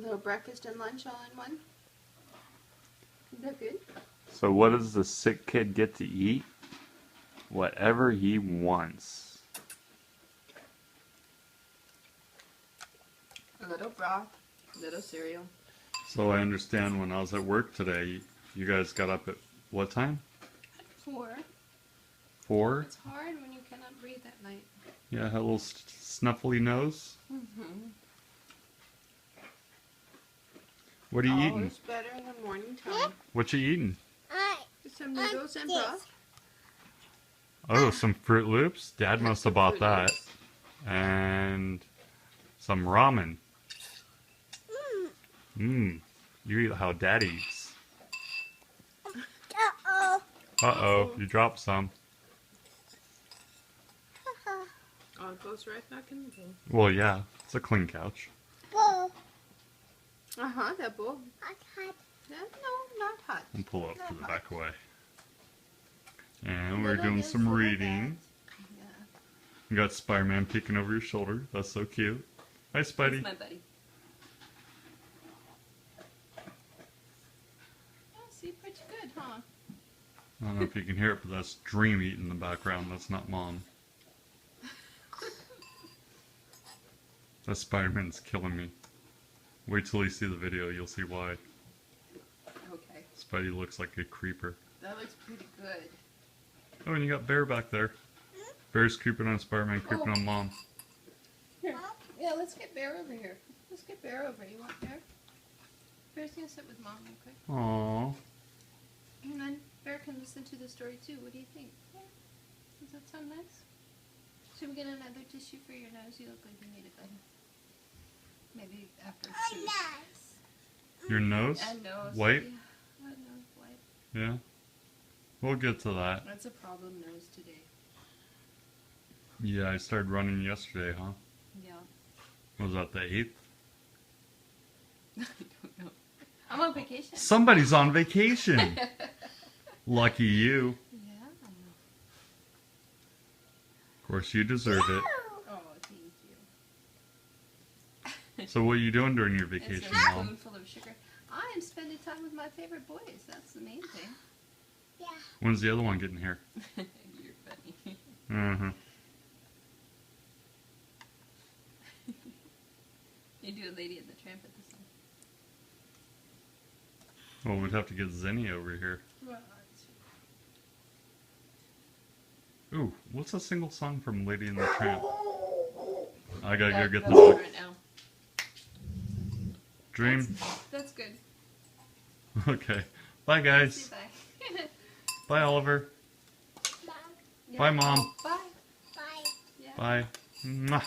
little breakfast and lunch all in one. Is that good? So what does the sick kid get to eat? Whatever he wants. A little broth, a little cereal. So I understand when I was at work today, you guys got up at what time? 4. 4? It's hard when you cannot breathe at night. Yeah, had a little snuffly nose. Mm-hmm. What are you eating? Always better in the morning time. What you eating? Some noodles and broth. Oh, some Fruit Loops? Dad Yeah, must some have bought Fruit that. Loops. And some ramen. Mmm. You eat how Dad eats. Uh-oh. Uh-oh, you dropped some. Oh, it goes right back in the bowl. Well, yeah, it's a clean couch. Bowl. Uh-huh, that bowl. Hot. No, not hot. And pull up Not to the hot. back away. And we're Little doing yes, some little reading. Yeah. You got Spider-Man peeking over your shoulder. That's so cute. Hi, Spidey. That's my buddy. Oh, see, pretty good, huh? I don't know if you can hear it, but that's Dream eating in the background. That's not Mom. That Spider-Man's killing me. Wait till you see the video, you'll see why. Okay, Spidey looks like a creeper. that looks pretty good. Oh, and you got Bear back there. Bear's creeping on Spider-Man, creeping on Mom. Here, yeah, let's get Bear over here. Let's get Bear over. You want Bear? Bear's gonna sit with Mom real quick. Aww. And then Bear can listen to the story too. What do you think? Yeah. Does that sound nice? Should we get another tissue for your nose? You look like you need it, buddy. Maybe after soup. Nice. Your nose? And nose. White? Yeah, nose white. Yeah. We'll get to that. That's a problem nose today. Yeah, I started running yesterday, huh? Yeah. Was that the 8th? I don't know. I'm on vacation. Somebody's on vacation! Lucky you. Yeah. Of course, you deserve it. Oh, thank you. So what are you doing during your It's vacation, a Mom? spoonful of sugar. I am spending time with my favorite boys. That's the main thing. Yeah. When's the other one getting here? You're funny. Uh-huh. You do a Lady and the Tramp at this one. Well, we'd have to get Zenny over here. Ooh, what's a single song from Lady and the Tramp? I gotta go get the That's book. right now. Dream? That's good. Okay. Bye, guys. Say bye. Bye, Oliver. Mom. Yeah. Bye, Mom. Bye. Bye. Yeah. Bye. Mwah.